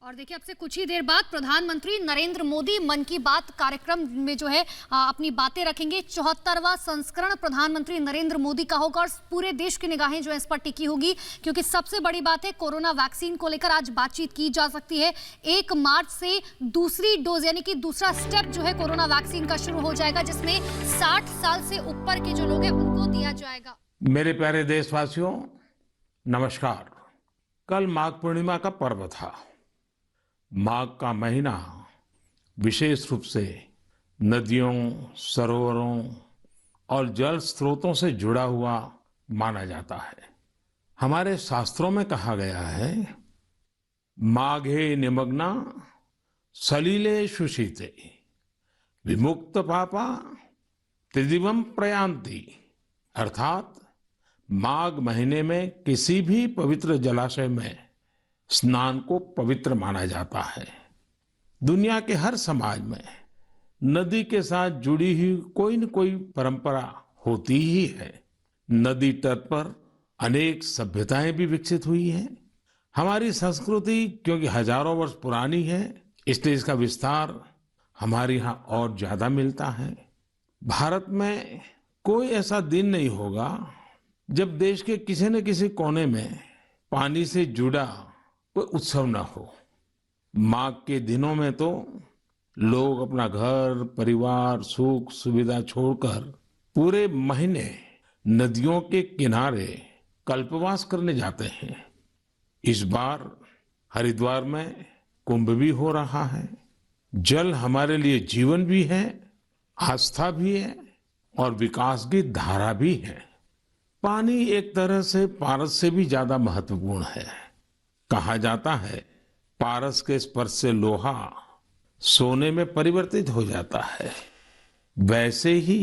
और देखिए, अब से कुछ ही देर बाद प्रधानमंत्री नरेंद्र मोदी मन की बात कार्यक्रम में जो है अपनी बातें रखेंगे। 74वां संस्करण प्रधानमंत्री नरेंद्र मोदी का होगा और पूरे देश की निगाहें जो है इस पर टिकी होगी, क्योंकि सबसे बड़ी बात है कोरोना वैक्सीन को लेकर आज बातचीत की जा सकती है। 1 मार्च से दूसरी डोज यानी कि दूसरा स्टेप जो है कोरोना वैक्सीन का शुरू हो जाएगा, जिसमें 60 साल से ऊपर के जो लोग हैं उनको दिया जाएगा। मेरे प्यारे देशवासियों, नमस्कार। कल माघ पूर्णिमा का पर्व था। माघ का महीना विशेष रूप से नदियों, सरोवरों और जल स्रोतों से जुड़ा हुआ माना जाता है। हमारे शास्त्रों में कहा गया है, माघे निमग्ना सलिले शुशीते विमुक्त पापा त्रिदिवम प्रयान्ति। अर्थात माघ महीने में किसी भी पवित्र जलाशय में स्नान को पवित्र माना जाता है। दुनिया के हर समाज में नदी के साथ जुड़ी हुई कोई न कोई परंपरा होती ही है। नदी तट पर अनेक सभ्यताएं भी विकसित हुई हैं। हमारी संस्कृति क्योंकि हजारों वर्ष पुरानी है, इसलिए इसका विस्तार हमारे यहाँ और ज्यादा मिलता है। भारत में कोई ऐसा दिन नहीं होगा जब देश के किसी न किसी कोने में पानी से जुड़ा कोई उत्सव न हो। माघ के दिनों में तो लोग अपना घर, परिवार, सुख सुविधा छोड़कर पूरे महीने नदियों के किनारे कल्पवास करने जाते हैं। इस बार हरिद्वार में कुंभ भी हो रहा है। जल हमारे लिए जीवन भी है, आस्था भी है और विकास की धारा भी है। पानी एक तरह से पारस से भी ज्यादा महत्वपूर्ण है। कहा जाता है, पारस के स्पर्श से लोहा सोने में परिवर्तित हो जाता है। वैसे ही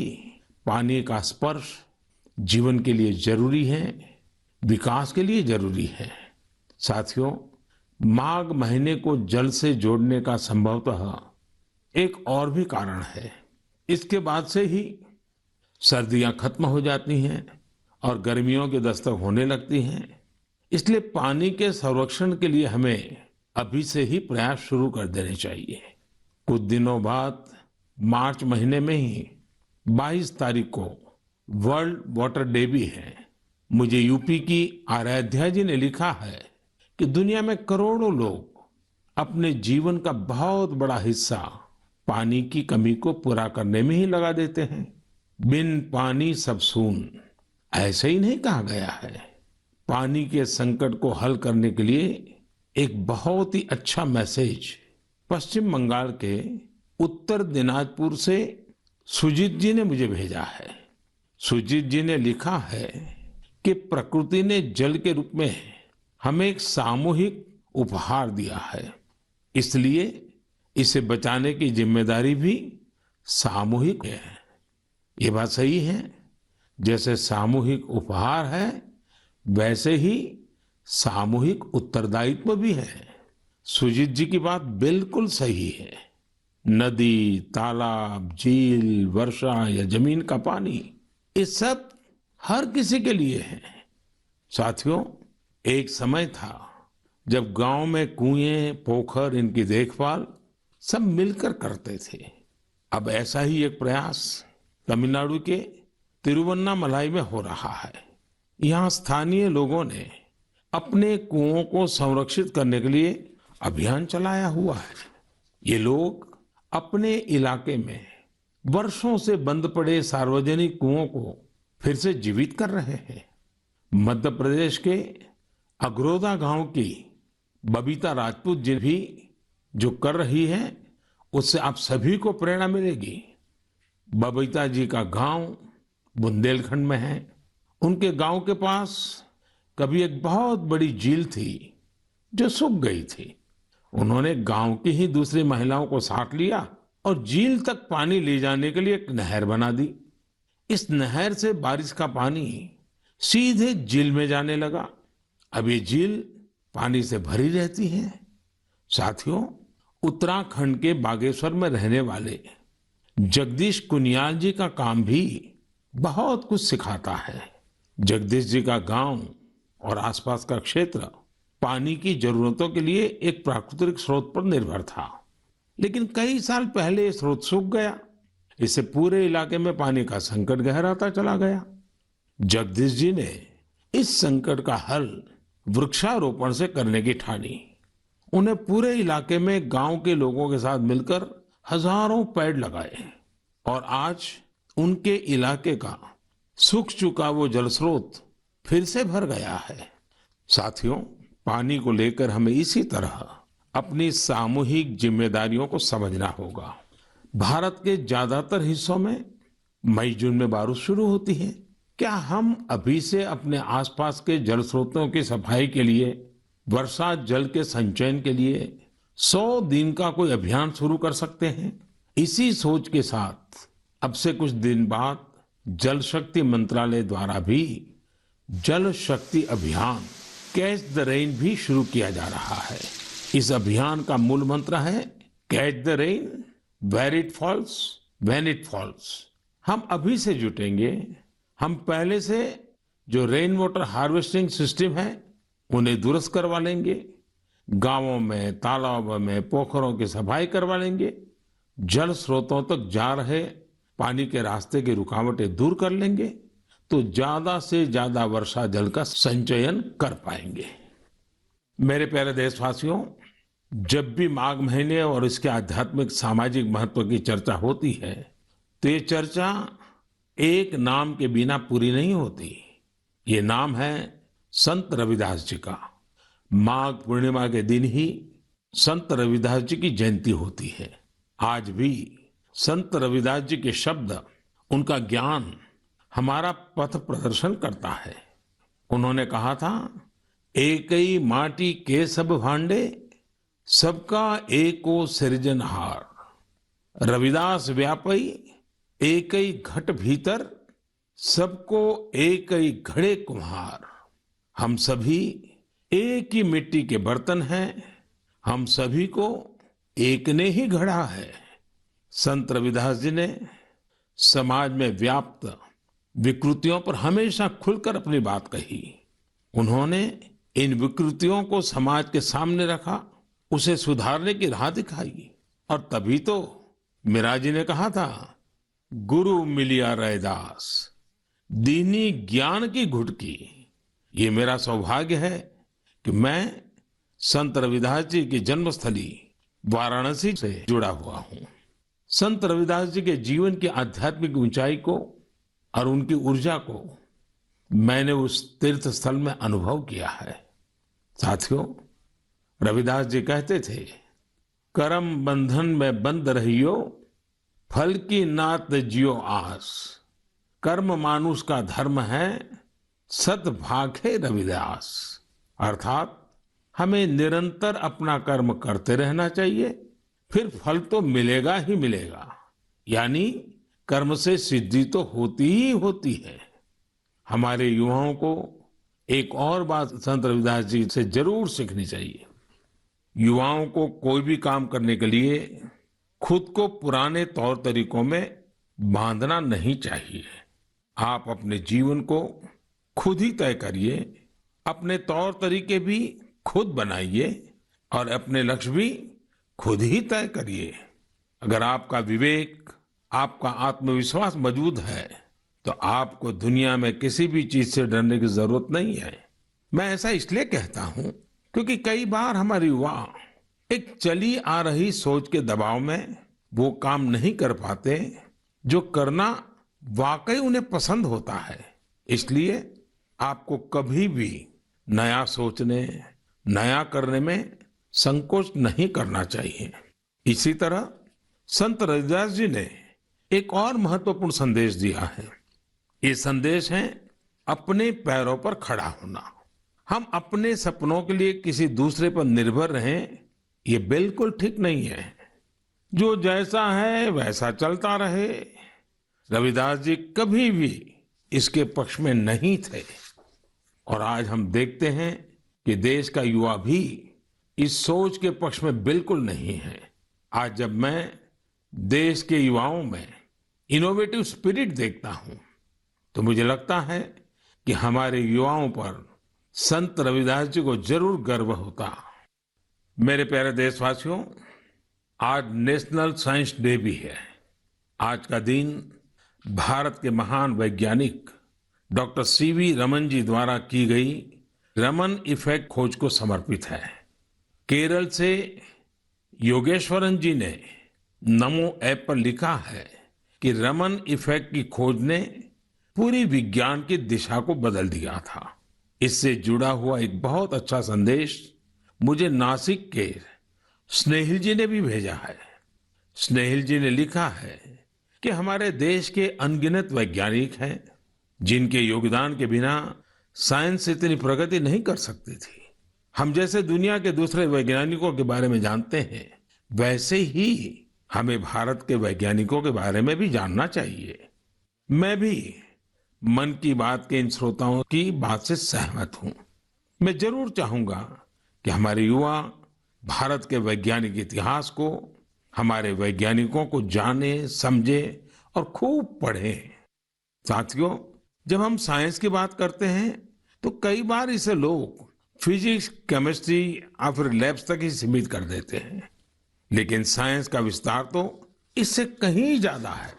पानी का स्पर्श जीवन के लिए जरूरी है, विकास के लिए जरूरी है। साथियों, माघ महीने को जल से जोड़ने का संभवतः एक और भी कारण है। इसके बाद से ही सर्दियां खत्म हो जाती हैं और गर्मियों की दस्तक होने लगती हैं। इसलिए पानी के संरक्षण के लिए हमें अभी से ही प्रयास शुरू कर देने चाहिए। कुछ दिनों बाद मार्च महीने में ही 22 तारीख को वर्ल्ड वाटर डे भी है। मुझे यूपी की आराध्या जी ने लिखा है कि दुनिया में करोड़ों लोग अपने जीवन का बहुत बड़ा हिस्सा पानी की कमी को पूरा करने में ही लगा देते हैं। बिन पानी सब सून, ऐसे ही नहीं कहा गया है। पानी के संकट को हल करने के लिए एक बहुत ही अच्छा मैसेज पश्चिम बंगाल के उत्तर दिनाजपुर से सुजीत जी ने मुझे भेजा है। सुजीत जी ने लिखा है कि प्रकृति ने जल के रूप में हमें एक सामूहिक उपहार दिया है, इसलिए इसे बचाने की जिम्मेदारी भी सामूहिक है। ये बात सही है। जैसे सामूहिक उपहार है, वैसे ही सामूहिक उत्तरदायित्व भी है। सुजीत जी की बात बिल्कुल सही है। नदी, तालाब, झील, वर्षा या जमीन का पानी, ये सब हर किसी के लिए है। साथियों, एक समय था जब गांव में कुएं, पोखर, इनकी देखभाल सब मिलकर करते थे। अब ऐसा ही एक प्रयास तमिलनाडु के तिरुवन्नामलाई में हो रहा है। यहाँ स्थानीय लोगों ने अपने कुओं को संरक्षित करने के लिए अभियान चलाया हुआ है। ये लोग अपने इलाके में वर्षों से बंद पड़े सार्वजनिक कुओं को फिर से जीवित कर रहे हैं। मध्य प्रदेश के अगरोदा गांव की बबीता राजपूत जी भी जो कर रही है, उससे आप सभी को प्रेरणा मिलेगी। बबीता जी का गांव बुंदेलखंड में है। उनके गांव के पास कभी एक बहुत बड़ी झील थी जो सूख गई थी। उन्होंने गांव की ही दूसरी महिलाओं को साथ लिया और झील तक पानी ले जाने के लिए एक नहर बना दी। इस नहर से बारिश का पानी सीधे झील में जाने लगा। अब ये झील पानी से भरी रहती है। साथियों, उत्तराखंड के बागेश्वर में रहने वाले जगदीश कुनियाल जी का काम भी बहुत कुछ सिखाता है। जगदीश जी का गांव और आसपास का क्षेत्र पानी की जरूरतों के लिए एक प्राकृतिक स्रोत पर निर्भर था, लेकिन कई साल पहले ये स्रोत सूख गया। इससे पूरे इलाके में पानी का संकट गहराता चला गया। जगदीश जी ने इस संकट का हल वृक्षारोपण से करने की ठानी। उन्हें पूरे इलाके में गांव के लोगों के साथ मिलकर हजारों पेड़ लगाए और आज उनके इलाके का सूख चुका वो जल स्रोत फिर से भर गया है। साथियों, पानी को लेकर हमें इसी तरह अपनी सामूहिक जिम्मेदारियों को समझना होगा। भारत के ज्यादातर हिस्सों में मई जून में बारिश शुरू होती है। क्या हम अभी से अपने आसपास के जल स्रोतों की सफाई के लिए, वर्षा जल के संचयन के लिए 100 दिन का कोई अभियान शुरू कर सकते हैं? इसी सोच के साथ अब से कुछ दिन बाद जल शक्ति मंत्रालय द्वारा भी जल शक्ति अभियान कैच द रेन भी शुरू किया जा रहा है। इस अभियान का मूल मंत्र है catch the rain where it falls when it falls. हम अभी से जुटेंगे, हम पहले से जो रेन वाटर हार्वेस्टिंग सिस्टम है उन्हें दुरुस्त करवा लेंगे, गांवों में, तालाबों में, पोखरों की सफाई करवा लेंगे, जल स्रोतों तक जा रहे पानी के रास्ते की रुकावटें दूर कर लेंगे, तो ज्यादा से ज्यादा वर्षा जल का संचयन कर पाएंगे। मेरे प्यारे देशवासियों, जब भी माघ महीने और इसके आध्यात्मिक सामाजिक महत्व की चर्चा होती है तो ये चर्चा एक नाम के बिना पूरी नहीं होती। ये नाम है संत रविदास जी का। माघ पूर्णिमा के दिन ही संत रविदास जी की जयंती होती है। आज भी संत रविदास जी के शब्द, उनका ज्ञान हमारा पथ प्रदर्शन करता है। उन्होंने कहा था, एकई माटी के सब भांडे, सबका एको सृजनहार। रविदास व्यापई एकई घट भीतर, सबको एकई घड़े कुम्हार। हम सभी एक ही मिट्टी के बर्तन हैं, हम सभी को एक ने ही गढ़ा है। संत रविदास जी ने समाज में व्याप्त विकृतियों पर हमेशा खुलकर अपनी बात कही। उन्होंने इन विकृतियों को समाज के सामने रखा, उसे सुधारने की राह दिखाई। और तभी तो मीरा जी ने कहा था, गुरु मिलिया रैदास, दीनी ज्ञान की घुटकी। ये मेरा सौभाग्य है कि मैं संत रविदास जी की जन्मस्थली वाराणसी से जुड़ा हुआ हूँ। संत रविदास जी के जीवन की आध्यात्मिक ऊंचाई को और उनकी ऊर्जा को मैंने उस तीर्थ स्थल में अनुभव किया है। साथियों, रविदास जी कहते थे, करम बंधन में बंद रहियो, फल की नात जियो आस। कर्म मानुष का धर्म है, सत भाखे रविदास। अर्थात हमें निरंतर अपना कर्म करते रहना चाहिए, फिर फल तो मिलेगा ही मिलेगा। यानी कर्म से सिद्धि तो होती ही होती है। हमारे युवाओं को एक और बात संत रविदास जी से जरूर सीखनी चाहिए। युवाओं को कोई भी काम करने के लिए खुद को पुराने तौर तरीकों में बांधना नहीं चाहिए। आप अपने जीवन को खुद ही तय करिए, अपने तौर तरीके भी खुद बनाइए और अपने लक्ष्य भी खुद ही तय करिए। अगर आपका विवेक, आपका आत्मविश्वास मौजूद है तो आपको दुनिया में किसी भी चीज से डरने की जरूरत नहीं है। मैं ऐसा इसलिए कहता हूं क्योंकि कई बार हमारे युवा एक चली आ रही सोच के दबाव में वो काम नहीं कर पाते जो करना वाकई उन्हें पसंद होता है। इसलिए आपको कभी भी नया सोचने, नया करने में संकोच नहीं करना चाहिए। इसी तरह संत रविदास जी ने एक और महत्वपूर्ण संदेश दिया है। ये संदेश है अपने पैरों पर खड़ा होना। हम अपने सपनों के लिए किसी दूसरे पर निर्भर रहें, ये बिल्कुल ठीक नहीं है। जो जैसा है वैसा चलता रहे। रविदास जी कभी भी इसके पक्ष में नहीं थे। और आज हम देखते हैं कि देश का युवा भी इस सोच के पक्ष में बिल्कुल नहीं है। आज जब मैं देश के युवाओं में इनोवेटिव स्पिरिट देखता हूं तो मुझे लगता है कि हमारे युवाओं पर संत रविदास जी को जरूर गर्व होता। मेरे प्यारे देशवासियों, आज नेशनल साइंस डे भी है। आज का दिन भारत के महान वैज्ञानिक डॉक्टर सीवी रमन जी द्वारा की गई रमन इफेक्ट खोज को समर्पित है। केरल से योगेश्वरन जी ने नमो ऐप पर लिखा है कि रमन इफेक्ट की खोज ने पूरी विज्ञान की दिशा को बदल दिया था। इससे जुड़ा हुआ एक बहुत अच्छा संदेश मुझे नासिक के स्नेहिल जी ने भी भेजा है। स्नेहिल जी ने लिखा है कि हमारे देश के अनगिनत वैज्ञानिक हैं जिनके योगदान के बिना साइंस इतनी प्रगति नहीं कर सकती थी। हम जैसे दुनिया के दूसरे वैज्ञानिकों के बारे में जानते हैं, वैसे ही हमें भारत के वैज्ञानिकों के बारे में भी जानना चाहिए। मैं भी मन की बात के इन श्रोताओं की बात से सहमत हूं। मैं जरूर चाहूंगा कि हमारे युवा भारत के वैज्ञानिक इतिहास को, हमारे वैज्ञानिकों को जाने, समझे और खूब पढ़ें। साथियों, जब हम साइंस की बात करते हैं तो कई बार इसे लोग फिजिक्स, केमिस्ट्री या फिर लैब्स तक ही सीमित कर देते हैं, लेकिन साइंस का विस्तार तो इससे कहीं ज्यादा है।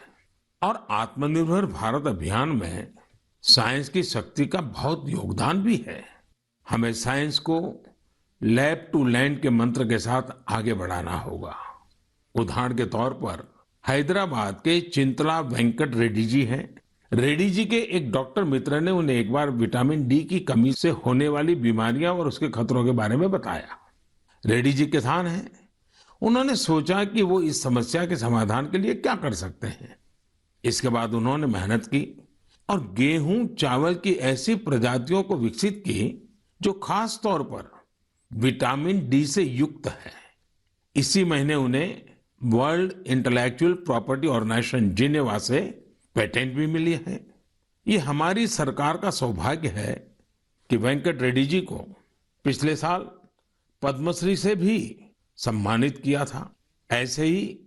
और आत्मनिर्भर भारत अभियान में साइंस की शक्ति का बहुत योगदान भी है। हमें साइंस को लैब टू लैंड के मंत्र के साथ आगे बढ़ाना होगा। उदाहरण के तौर पर हैदराबाद के चिंतला वेंकट रेड्डी जी हैं। रेड्डी जी के एक डॉक्टर मित्र ने उन्हें एक बार विटामिन डी की कमी से होने वाली बीमारियां और उसके खतरों के बारे में बताया। रेड्डी जी किसान हैं। उन्होंने सोचा कि वो इस समस्या के समाधान के लिए क्या कर सकते हैं। इसके बाद उन्होंने मेहनत की और गेहूं, चावल की ऐसी प्रजातियों को विकसित की जो खास तौर पर विटामिन डी से युक्त है। इसी महीने उन्हें World Intellectual Property Organization Geneva से पेटेंट भी मिली है। ये हमारी सरकार का सौभाग्य है कि वेंकट रेड्डी जी को पिछले साल पद्मश्री से भी सम्मानित किया था। ऐसे ही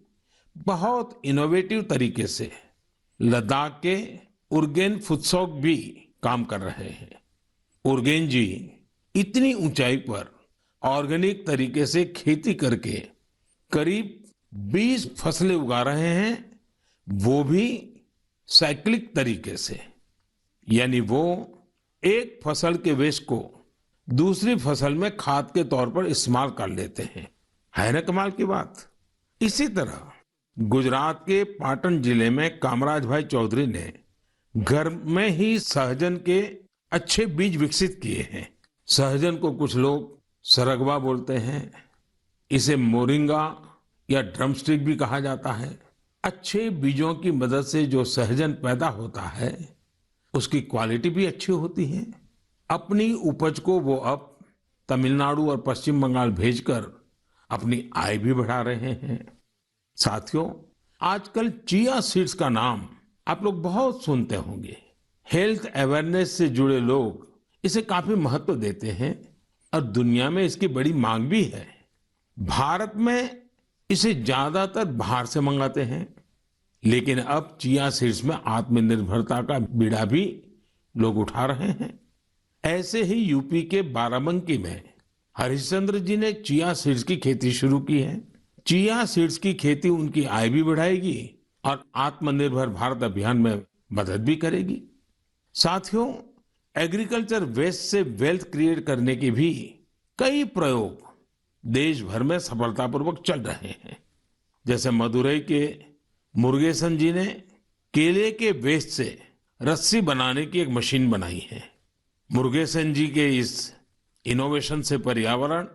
बहुत इनोवेटिव तरीके से लद्दाख के उर्गेन फुत्सौग भी काम कर रहे हैं। उर्गेन जी इतनी ऊंचाई पर ऑर्गेनिक तरीके से खेती करके करीब 20 फसलें उगा रहे हैं, वो भी साइक्लिक तरीके से। यानी वो एक फसल के वेस्ट को दूसरी फसल में खाद के तौर पर इस्तेमाल कर लेते हैं। है ना कमाल की बात। इसी तरह गुजरात के पाटन जिले में कामराज भाई चौधरी ने घर में ही सहजन के अच्छे बीज विकसित किए हैं। सहजन को कुछ लोग सरगवा बोलते हैं, इसे मोरिंगा या ड्रमस्टिक भी कहा जाता है। अच्छे बीजों की मदद से जो सहजन पैदा होता है उसकी क्वालिटी भी अच्छी होती है। अपनी उपज को वो अब तमिलनाडु और पश्चिम बंगाल भेजकर अपनी आय भी बढ़ा रहे हैं। साथियों, आजकल चिया सीड्स का नाम आप लोग बहुत सुनते होंगे। हेल्थ अवेयरनेस से जुड़े लोग इसे काफी महत्व देते हैं और दुनिया में इसकी बड़ी मांग भी है। भारत में इसे ज्यादातर बाहर से मंगाते हैं, लेकिन अब चिया सीड्स में आत्मनिर्भरता का बीड़ा भी लोग उठा रहे हैं। ऐसे ही यूपी के बाराबंकी में हरिश्चंद्र जी ने चिया सीड्स की खेती शुरू की है। चिया सीड्स की खेती उनकी आय भी बढ़ाएगी और आत्मनिर्भर भारत अभियान में मदद भी करेगी। साथियों, एग्रीकल्चर वेस्ट से वेल्थ क्रिएट करने के भी कई प्रयोग देश भर में सफलतापूर्वक चल रहे हैं। जैसे मदुरई के मुरुगेसन जी ने केले के वेस्ट से रस्सी बनाने की एक मशीन बनाई है। मुरुगेसन जी के इस इनोवेशन से पर्यावरण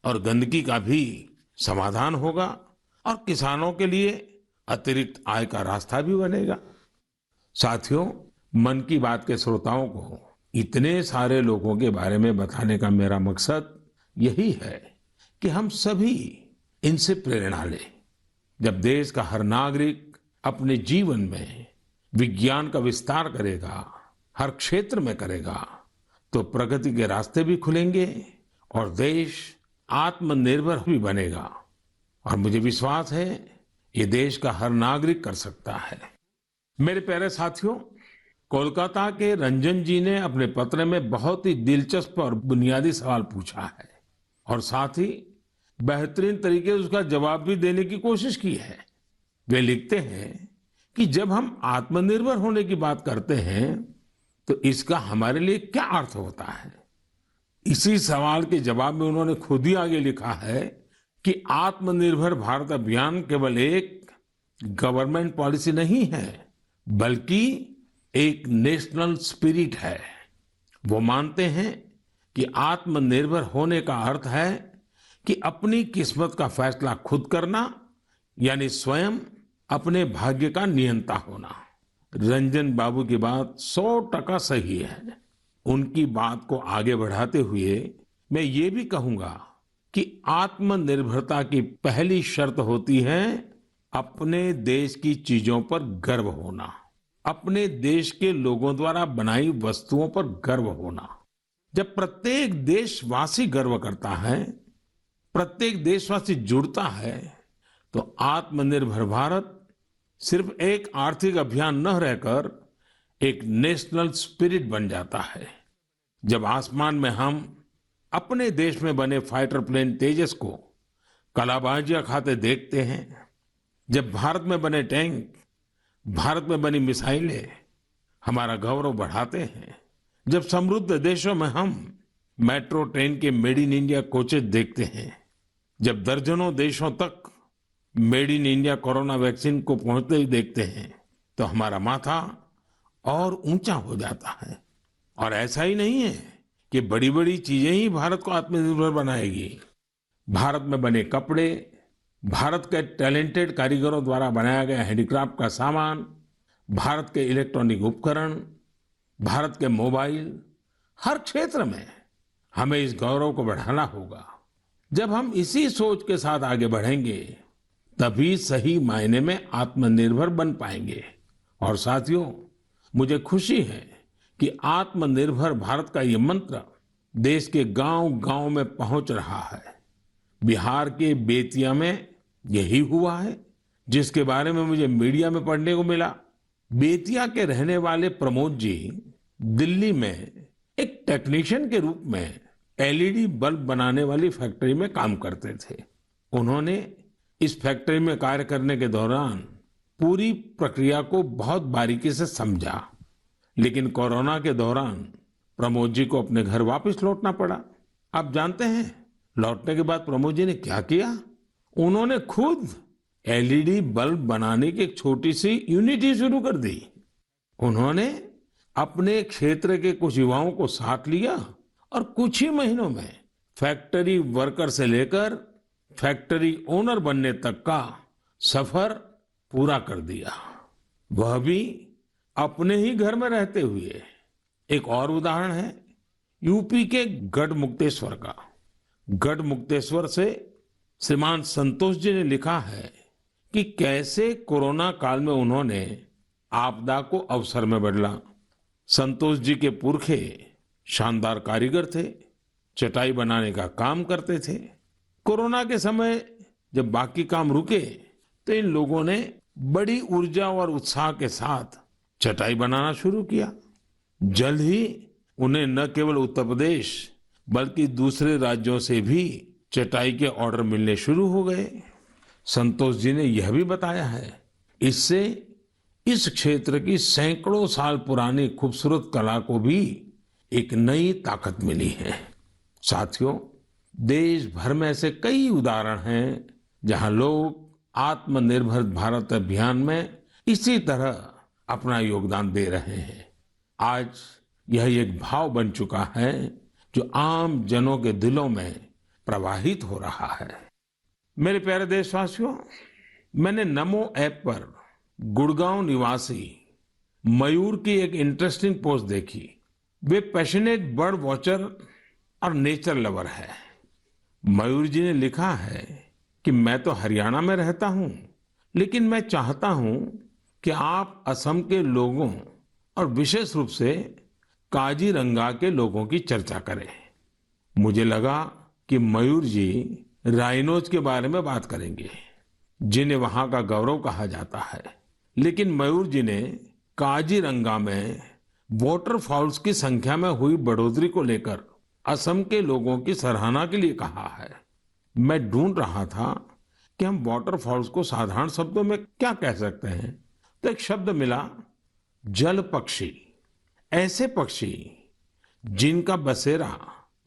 और गंदगी का भी समाधान होगा और किसानों के लिए अतिरिक्त आय का रास्ता भी बनेगा। साथियों, मन की बात के श्रोताओं को इतने सारे लोगों के बारे में बताने का मेरा मकसद यही है कि हम सभी इनसे प्रेरणा लें। जब देश का हर नागरिक अपने जीवन में विज्ञान का विस्तार करेगा, हर क्षेत्र में करेगा, तो प्रगति के रास्ते भी खुलेंगे और देश आत्मनिर्भर भी बनेगा। और मुझे विश्वास है ये देश का हर नागरिक कर सकता है। मेरे प्यारे साथियों, कोलकाता के रंजन जी ने अपने पत्र में बहुत ही दिलचस्प और बुनियादी सवाल पूछा है और साथ ही बेहतरीन तरीके से उसका जवाब भी देने की कोशिश की है। वे लिखते हैं कि जब हम आत्मनिर्भर होने की बात करते हैं तो इसका हमारे लिए क्या अर्थ होता है। इसी सवाल के जवाब में उन्होंने खुद ही आगे लिखा है कि आत्मनिर्भर भारत अभियान केवल एक गवर्नमेंट पॉलिसी नहीं है बल्कि एक नेशनल स्पिरिट है। वो मानते हैं कि आत्मनिर्भर होने का अर्थ है कि अपनी किस्मत का फैसला खुद करना, यानी स्वयं अपने भाग्य का नियंता होना। रंजन बाबू की बात 100% सही है। उनकी बात को आगे बढ़ाते हुए मैं ये भी कहूंगा कि आत्मनिर्भरता की पहली शर्त होती है अपने देश की चीजों पर गर्व होना, अपने देश के लोगों द्वारा बनाई वस्तुओं पर गर्व होना। जब प्रत्येक देशवासी गर्व करता है, प्रत्येक देशवासी जुड़ता है, तो आत्मनिर्भर भारत सिर्फ एक आर्थिक अभियान न रहकर एक नेशनल स्पिरिट बन जाता है। जब आसमान में हम अपने देश में बने फाइटर प्लेन तेजस को कलाबाजियां खाते देखते हैं, जब भारत में बने टैंक, भारत में बनी मिसाइलें हमारा गौरव बढ़ाते हैं, जब समृद्ध देशों में हम मेट्रो ट्रेन के मेड इन इंडिया कोचेस देखते हैं, जब दर्जनों देशों तक made in India corona vaccine को पहुंचते ही देखते हैं, तो हमारा माथा और ऊंचा हो जाता है। और ऐसा ही नहीं है कि बड़ी बड़ी चीजें ही भारत को आत्मनिर्भर बनाएगी। भारत में बने कपड़े, भारत के टैलेंटेड कारीगरों द्वारा बनाया गया हैंडीक्राफ्ट का सामान, भारत के इलेक्ट्रॉनिक उपकरण, भारत के मोबाइल, हर क्षेत्र में हमें इस गौरव को बढ़ाना होगा। जब हम इसी सोच के साथ आगे बढ़ेंगे तभी सही मायने में आत्मनिर्भर बन पाएंगे। और साथियों, मुझे खुशी है कि आत्मनिर्भर भारत का ये मंत्र देश के गांव-गांव में पहुंच रहा है। बिहार के बेतिया में यही हुआ है, जिसके बारे में मुझे मीडिया में पढ़ने को मिला। बेतिया के रहने वाले प्रमोद जी दिल्ली में एक टेक्नीशियन के रूप में एलईडी बल्ब बनाने वाली फैक्ट्री में काम करते थे। उन्होंने इस फैक्ट्री में कार्य करने के दौरान पूरी प्रक्रिया को बहुत बारीकी से समझा, लेकिन कोरोना के दौरान प्रमोद जी को अपने घर वापस लौटना पड़ा। आप जानते हैं लौटने के बाद प्रमोद जी ने क्या किया? उन्होंने खुद एलईडी बल्ब बनाने की एक छोटी सी यूनिट ही शुरू कर दी। उन्होंने अपने क्षेत्र के कुछ युवाओं को साथ लिया और कुछ ही महीनों में फैक्ट्री वर्कर से लेकर फैक्ट्री ओनर बनने तक का सफर पूरा कर दिया, वह भी अपने ही घर में रहते हुए। एक और उदाहरण है यूपी के गढ़मुक्तेश्वर का। गढ़मुक्तेश्वर से श्रीमान संतोष जी ने लिखा है कि कैसे कोरोना काल में उन्होंने आपदा को अवसर में बदला। संतोष जी के पुरखे शानदार कारीगर थे, चटाई बनाने का काम करते थे। कोरोना के समय जब बाकी काम रुके तो इन लोगों ने बड़ी ऊर्जा और उत्साह के साथ चटाई बनाना शुरू किया। जल्द ही उन्हें न केवल उत्तर प्रदेश बल्कि दूसरे राज्यों से भी चटाई के ऑर्डर मिलने शुरू हो गए। संतोष जी ने यह भी बताया है इससे इस क्षेत्र की सैकड़ों साल पुरानी खूबसूरत कला को भी एक नई ताकत मिली है। साथियों, देश भर में ऐसे कई उदाहरण हैं जहां लोग आत्मनिर्भर भारत अभियान में इसी तरह अपना योगदान दे रहे हैं। आज यह एक भाव बन चुका है जो आम जनों के दिलों में प्रवाहित हो रहा है। मेरे प्यारे देशवासियों, मैंने नमो ऐप पर गुड़गांव निवासी मयूर की एक इंटरेस्टिंग पोस्ट देखी। वे पैशनेट बर्ड वॉचर और नेचर लवर है। मयूर जी ने लिखा है कि मैं तो हरियाणा में रहता हूं, लेकिन मैं चाहता हूं कि आप असम के लोगों और विशेष रूप से काजीरंगा के लोगों की चर्चा करें। मुझे लगा कि मयूर जी राइनोज के बारे में बात करेंगे, जिन्हें वहां का गौरव कहा जाता है। लेकिन मयूर जी ने काजीरंगा में वाटरफॉल्स की संख्या में हुई बढ़ोतरी को लेकर असम के लोगों की सराहना के लिए कहा है। मैं ढूंढ रहा था कि हम वाटरफॉल्स को साधारण शब्दों में क्या कह सकते हैं, तो एक शब्द मिला, जल पक्षी। ऐसे पक्षी जिनका बसेरा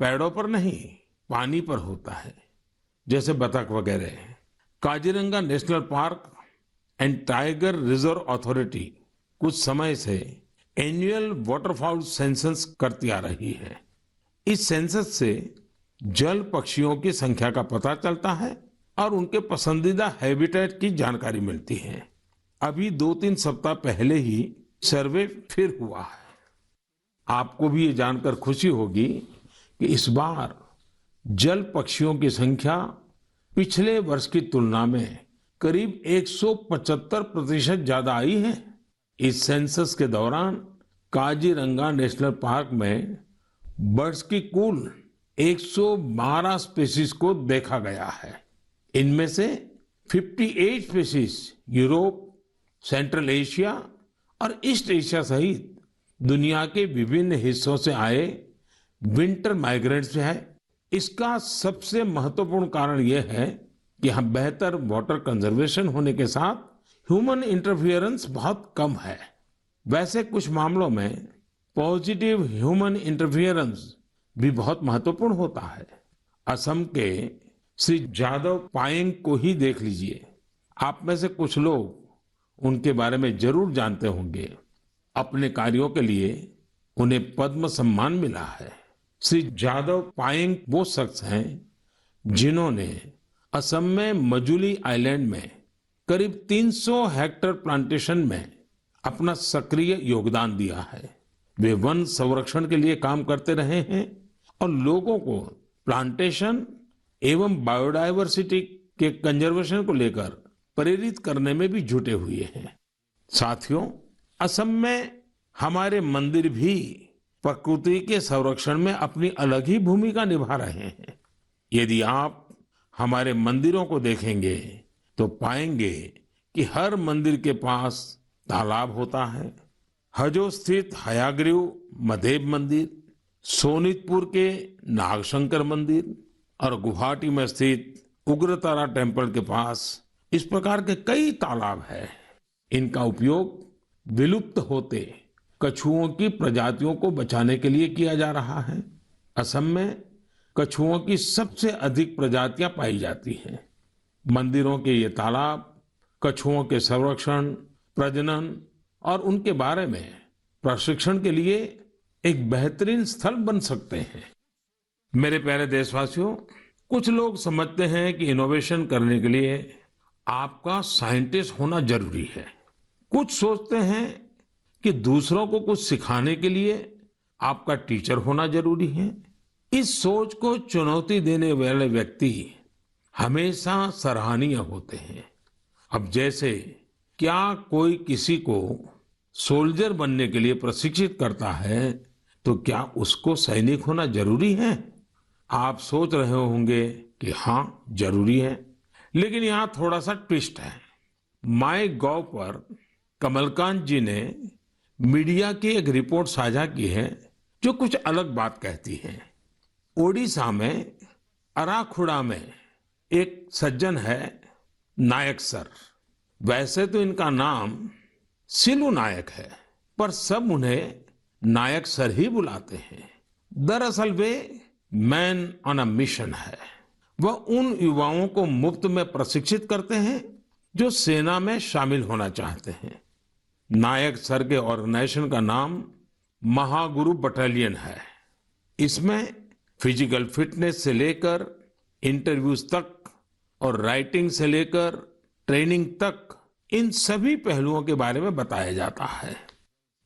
पेड़ों पर नहीं पानी पर होता है, जैसे बतख वगैरह। Kaziranga national park and tiger reserve authority कुछ समय से एनुअल वाटरफॉल सेंसस करती आ रही है। इस सेंसस से जल पक्षियों की संख्या का पता चलता है और उनके पसंदीदा हैबिटेट की जानकारी मिलती है। अभी 2-3 सप्ताह पहले ही सर्वे फिर हुआ है। आपको भी ये जानकर खुशी होगी कि इस बार जल पक्षियों की संख्या पिछले वर्ष की तुलना में करीब 175% ज्यादा आई है। इस सेंसस के दौरान काजीरंगा नेशनल पार्क में बर्ड्स की कुल 112 स्पीशीज को देखा गया है। इनमें से 58 स्पीशीज यूरोप, सेंट्रल एशिया और ईस्ट एशिया सहित दुनिया के विभिन्न हिस्सों से आए विंटर माइग्रेंट्स है। इसका सबसे महत्वपूर्ण कारण यह है कि यहाँ बेहतर वाटर कंजर्वेशन होने के साथ ह्यूमन इंटरफियरेंस बहुत कम है। वैसे कुछ मामलों में पॉजिटिव ह्यूमन इंटरफियरेंस भी बहुत महत्वपूर्ण होता है। असम के श्री जादव पायेंग को ही देख लीजिए। आप में से कुछ लोग उनके बारे में जरूर जानते होंगे। अपने कार्यों के लिए उन्हें पद्म सम्मान मिला है। श्री जादव पायेंग वो शख्स हैं जिन्होंने असम में मजुली आइलैंड में करीब 300 हेक्टेयर प्लांटेशन में अपना सक्रिय योगदान दिया है। वे वन संरक्षण के लिए काम करते रहे हैं और लोगों को प्लांटेशन एवं बायोडायवर्सिटी के कंजर्वेशन को लेकर प्रेरित करने में भी जुटे हुए हैं। साथियों, असम में हमारे मंदिर भी प्रकृति के संरक्षण में अपनी अलग ही भूमिका निभा रहे हैं। यदि आप हमारे मंदिरों को देखेंगे तो पाएंगे कि हर मंदिर के पास तालाब होता है। हजो स्थित हयाग्रीव मधेब मंदिर, सोनितपुर के नागशंकर मंदिर और गुवाहाटी में स्थित उग्रतारा टेम्पल के पास इस प्रकार के कई तालाब हैं। इनका उपयोग विलुप्त होते कछुओं की प्रजातियों को बचाने के लिए किया जा रहा है। असम में कछुओं की सबसे अधिक प्रजातियां पाई जाती हैं। मंदिरों के ये तालाब कछुओं के संरक्षण, प्रजनन और उनके बारे में प्रशिक्षण के लिए एक बेहतरीन स्थल बन सकते हैं। मेरे प्यारे देशवासियों, कुछ लोग समझते हैं कि इनोवेशन करने के लिए आपका साइंटिस्ट होना जरूरी है। कुछ सोचते हैं कि दूसरों को कुछ सिखाने के लिए आपका टीचर होना जरूरी है। इस सोच को चुनौती देने वाले व्यक्ति हमेशा सराहनीय होते हैं। अब जैसे क्या कोई किसी को सोल्जर बनने के लिए प्रशिक्षित करता है तो क्या उसको सैनिक होना जरूरी है? आप सोच रहे होंगे कि हाँ, जरूरी है। लेकिन यहाँ थोड़ा सा ट्विस्ट है। माय गॉव पर कमलकांत जी ने मीडिया की एक रिपोर्ट साझा की है जो कुछ अलग बात कहती है। ओडिशा में अराखुड़ा में एक सज्जन है नायक सर। वैसे तो इनका नाम सिलू नायक है, पर सब उन्हें नायक सर ही बुलाते हैं। दरअसल वे मैन ऑन अ मिशन है। वह उन युवाओं को मुफ्त में प्रशिक्षित करते हैं जो सेना में शामिल होना चाहते हैं। नायक सर के ऑर्गेनाइजेशन का नाम महागुरु बटालियन है। इसमें फिजिकल फिटनेस से लेकर इंटरव्यूज तक और राइटिंग से लेकर ट्रेनिंग तक इन सभी पहलुओं के बारे में बताया जाता है।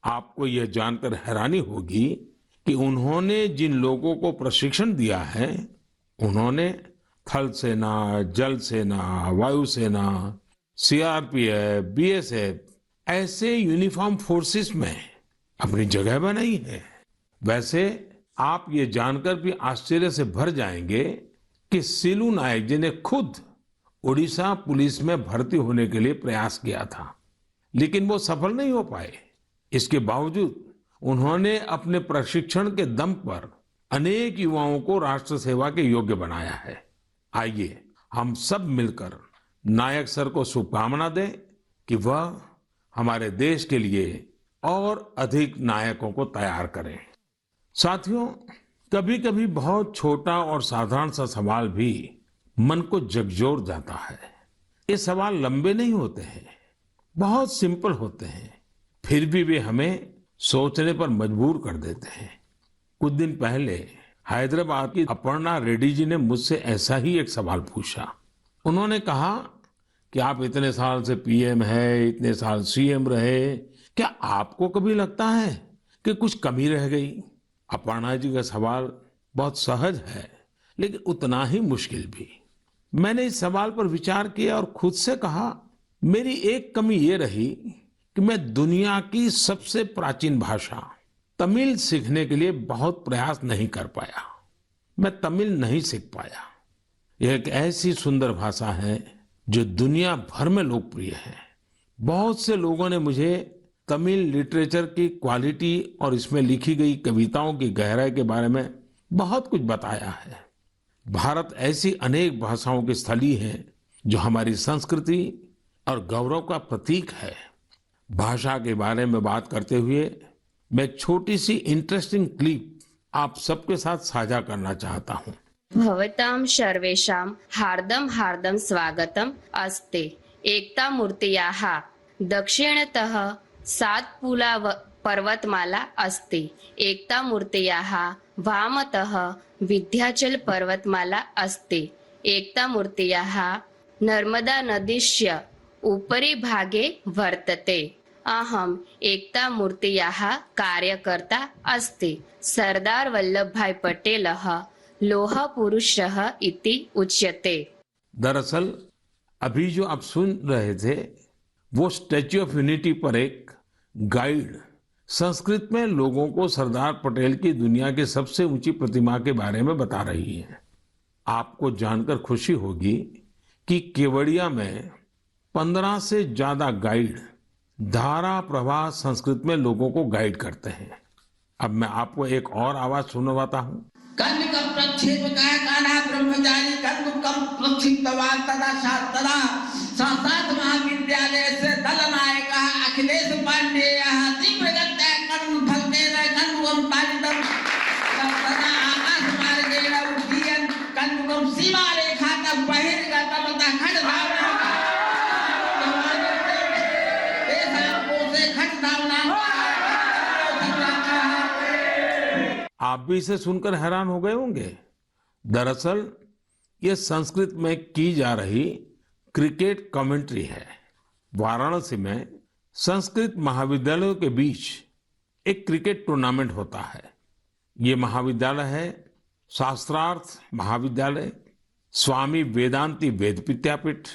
आपको यह जानकर हैरानी होगी कि उन्होंने जिन लोगों को प्रशिक्षण दिया है, उन्होंने थल सेना, जल सेना, वायुसेना, सीआरपीएफ, बीएसएफ ऐसे यूनिफॉर्म फोर्सेस में अपनी जगह बनाई है। वैसे आप ये जानकर भी आश्चर्य से भर जाएंगे कि सिलू नायक जी ने खुद ओडिशा पुलिस में भर्ती होने के लिए प्रयास किया था, लेकिन वो सफल नहीं हो पाए। इसके बावजूद उन्होंने अपने प्रशिक्षण के दम पर अनेक युवाओं को राष्ट्र सेवा के योग्य बनाया है। आइए हम सब मिलकर नायक सर को शुभकामना दें कि वह हमारे देश के लिए और अधिक नायकों को तैयार करें। साथियों, कभी कभी बहुत छोटा और साधारण सा सवाल भी मन को झकझोर जाता है। ये सवाल लंबे नहीं होते हैं, बहुत सिंपल होते हैं, फिर भी वे हमें सोचने पर मजबूर कर देते हैं। कुछ दिन पहले हैदराबाद की अपर्णा रेड्डी जी ने मुझसे ऐसा ही एक सवाल पूछा। उन्होंने कहा कि आप इतने साल से पीएम है, इतने साल सीएम रहे, क्या आपको कभी लगता है कि कुछ कमी रह गई? अपर्णा जी का सवाल बहुत सहज है, लेकिन उतना ही मुश्किल भी। मैंने इस सवाल पर विचार किया और खुद से कहा, मेरी एक कमी ये रही कि मैं दुनिया की सबसे प्राचीन भाषा तमिल सीखने के लिए बहुत प्रयास नहीं कर पाया। मैं तमिल नहीं सीख पाया। यह एक ऐसी सुंदर भाषा है जो दुनिया भर में लोकप्रिय है। बहुत से लोगों ने मुझे तमिल लिटरेचर की क्वालिटी और इसमें लिखी गई कविताओं की गहराई के बारे में बहुत कुछ बताया है। भारत ऐसी अनेक भाषाओं की स्थली है जो हमारी संस्कृति और गौरव का प्रतीक है। भाषा के बारे में बात करते हुए मैं एक छोटी सी इंटरेस्टिंग क्लिप आप सबके साथ साझा करना चाहता हूँ। भवतां सर्वेषां हार्दं हार्दं स्वागतम् अस्ति। एकता मूर्त्याः दक्षिणतः सातपुला पर्वतमाला अस्ति। एकता मूर्त्याः वामतः विन्ध्याचल पर्वतमाला अस्ति। एकता मूर्त्याः नर्मदा नदीस्य उपरि भागे वर्तते। अहम् एकता मूर्त्याः कार्यकर्ता अस्ति। सरदार वल्लभभाई पटेलः लोह पुरुषः इति उच्यते। दरअसल अभी जो आप सुन रहे थे वो स्टैच्यू ऑफ यूनिटी पर एक गाइड संस्कृत में लोगों को सरदार पटेल की दुनिया की सबसे ऊंची प्रतिमा के बारे में बता रही है। आपको जानकर खुशी होगी कि केवड़िया में 15 से ज्यादा गाइड धारा प्रवाह संस्कृत में लोगों को गाइड करते हैं। अब मैं आपको एक और आवाज सुनवाता हूँ। कन्निकं प्रक्षेपकाय कान्हा ब्रह्मचारी कन्दुकं प्रक्षिप्तवान् तदा तदा संस्कृत महाविद्यालयस्य दलनायकः अखिलेश पाण्डेयः तीव्रगत्या कर्णफलकेन कन्दुकं ताडितं तदा आकाशमार्गेण उड्डयन् कन्दुकं सीमारेखातः बहिर्गतं ततः खड्गधावनं तेषां कोशे खड्गधावनं आप भी इसे सुनकर हैरान हो गए होंगे। दरअसल ये संस्कृत में की जा रही क्रिकेट कमेंट्री है। वाराणसी में संस्कृत महाविद्यालयों के बीच एक क्रिकेट टूर्नामेंट होता है। ये महाविद्यालय है शास्त्रार्थ महाविद्यालय, स्वामी वेदांती वेद विद्यापीठ,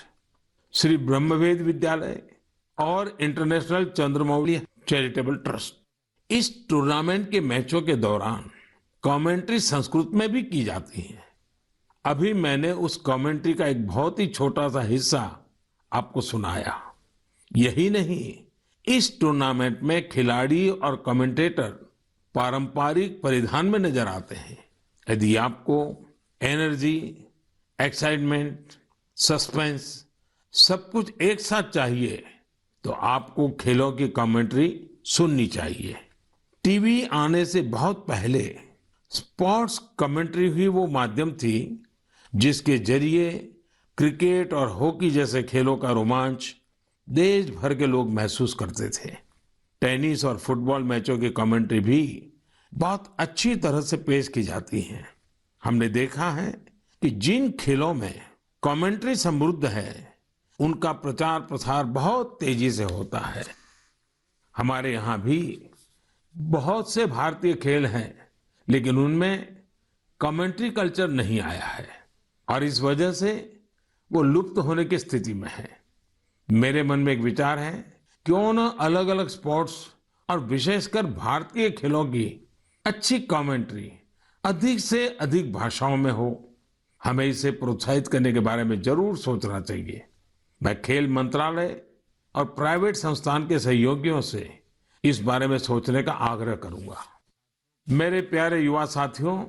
श्री ब्रह्मवेद विद्यालय और इंटरनेशनल चंद्रमौली चैरिटेबल ट्रस्ट। इस टूर्नामेंट के मैचों के दौरान कमेंट्री संस्कृत में भी की जाती है। अभी मैंने उस कमेंट्री का एक बहुत ही छोटा सा हिस्सा आपको सुनाया। यही नहीं, इस टूर्नामेंट में खिलाड़ी और कमेंटेटर पारंपरिक परिधान में नजर आते हैं। यदि आपको एनर्जी, एक्साइटमेंट, सस्पेंस सब कुछ एक साथ चाहिए तो आपको खेलों की कमेंट्री सुननी चाहिए। टीवी आने से बहुत पहले स्पोर्ट्स कमेंट्री ही वो माध्यम थी जिसके जरिए क्रिकेट और हॉकी जैसे खेलों का रोमांच देश भर के लोग महसूस करते थे। टेनिस और फुटबॉल मैचों की कमेंट्री भी बहुत अच्छी तरह से पेश की जाती है। हमने देखा है कि जिन खेलों में कमेंट्री समृद्ध है उनका प्रचार प्रसार बहुत तेजी से होता है। हमारे यहाँ भी बहुत से भारतीय खेल हैं, लेकिन उनमें कमेंट्री कल्चर नहीं आया है और इस वजह से वो लुप्त होने की स्थिति में है। मेरे मन में एक विचार है, क्यों न अलग अलग स्पोर्ट्स और विशेषकर भारतीय खेलों की अच्छी कमेंट्री अधिक से अधिक भाषाओं में हो। हमें इसे प्रोत्साहित करने के बारे में जरूर सोचना चाहिए। मैं खेल मंत्रालय और प्राइवेट संस्थान के सहयोगियों से इस बारे में सोचने का आग्रह करूंगा। मेरे प्यारे युवा साथियों,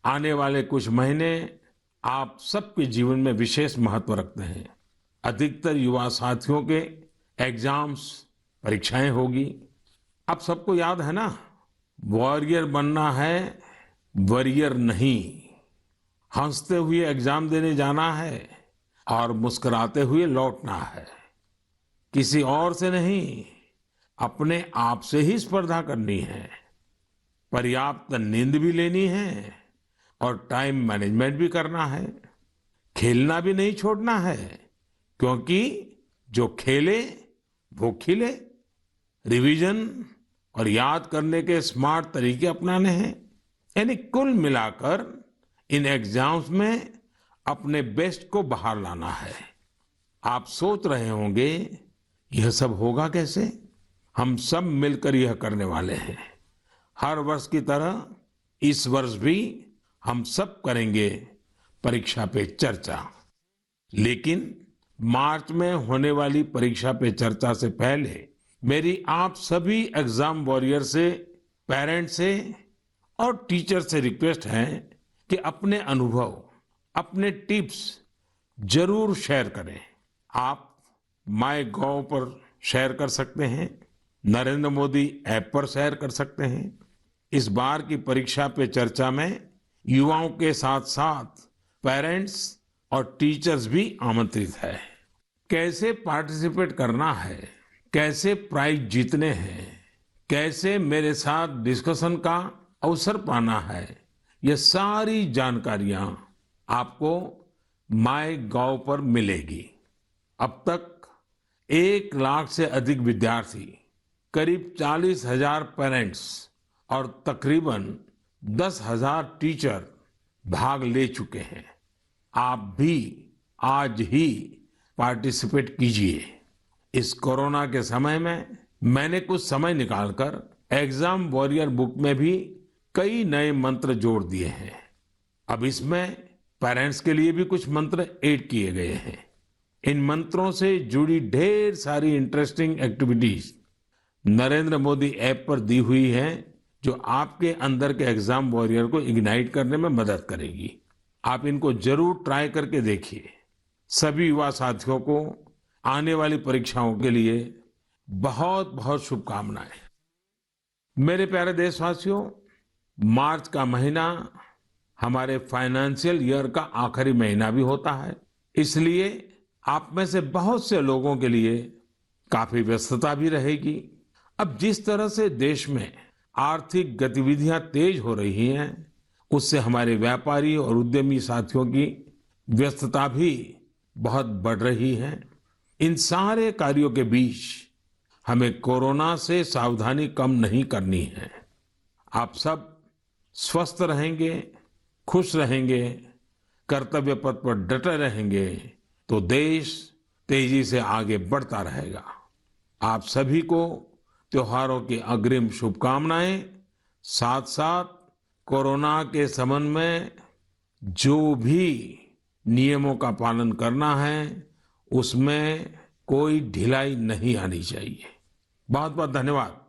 आने वाले कुछ महीने आप सबके जीवन में विशेष महत्व रखते हैं। अधिकतर युवा साथियों के एग्जाम्स, परीक्षाएं होगी। आप सबको याद है ना, वॉरियर बनना है, वॉरियर नहीं। हंसते हुए एग्जाम देने जाना है और मुस्कुराते हुए लौटना है। किसी और से नहीं, अपने आप से ही स्पर्धा करनी है। पर्याप्त नींद भी लेनी है और टाइम मैनेजमेंट भी करना है। खेलना भी नहीं छोड़ना है, क्योंकि जो खेले वो खिले। रिवीजन और याद करने के स्मार्ट तरीके अपनाने हैं। यानी कुल मिलाकर इन एग्जाम्स में अपने बेस्ट को बाहर लाना है। आप सोच रहे होंगे यह सब होगा कैसे? हम सब मिलकर यह करने वाले हैं। हर वर्ष की तरह इस वर्ष भी हम सब करेंगे परीक्षा पे चर्चा। लेकिन मार्च में होने वाली परीक्षा पे चर्चा से पहले मेरी आप सभी एग्जाम वॉरियर से, पेरेंट्स से और टीचर से रिक्वेस्ट है कि अपने अनुभव, अपने टिप्स जरूर शेयर करें। आप MyGov पर शेयर कर सकते हैं, नरेंद्र मोदी ऐप पर शेयर कर सकते हैं। इस बार की परीक्षा पे चर्चा में युवाओं के साथ साथ पेरेंट्स और टीचर्स भी आमंत्रित है। कैसे पार्टिसिपेट करना है, कैसे प्राइज जीतने हैं, कैसे मेरे साथ डिस्कशन का अवसर पाना है, ये सारी जानकारियां आपको MyGov पर मिलेगी। अब तक 1 लाख से अधिक विद्यार्थी, करीब 40,000 पेरेंट्स और तकरीबन 10,000 टीचर भाग ले चुके हैं। आप भी आज ही पार्टिसिपेट कीजिए। इस कोरोना के समय में मैंने कुछ समय निकालकर एग्जाम वॉरियर बुक में भी कई नए मंत्र जोड़ दिए हैं। अब इसमें पेरेंट्स के लिए भी कुछ मंत्र ऐड किए गए हैं। इन मंत्रों से जुड़ी ढेर सारी interesting activities Narendra Modi app पर दी हुई हैं, जो आपके अंदर के एग्जाम वॉरियर को इग्नाइट करने में मदद करेगी। आप इनको जरूर ट्राई करके देखिए। सभी युवा साथियों को आने वाली परीक्षाओं के लिए बहुत बहुत शुभकामनाएं। मेरे प्यारे देशवासियों, मार्च का महीना हमारे फाइनेंशियल ईयर का आखिरी महीना भी होता है। इसलिए आप में से बहुत से लोगों के लिए काफी व्यस्तता भी रहेगी। अब जिस तरह से देश में आर्थिक गतिविधियां तेज हो रही हैं, उससे हमारे व्यापारी और उद्यमी साथियों की व्यस्तता भी बहुत बढ़ रही है। इन सारे कार्यों के बीच हमें कोरोना से सावधानी कम नहीं करनी है। आप सब स्वस्थ रहेंगे, खुश रहेंगे, कर्तव्य पथ पर डटे रहेंगे तो देश तेजी से आगे बढ़ता रहेगा। आप सभी को त्योहारों की अग्रिम शुभकामनाएं। साथ साथ कोरोना के संबंध में जो भी नियमों का पालन करना है, उसमें कोई ढिलाई नहीं आनी चाहिए। बहुत बहुत धन्यवाद।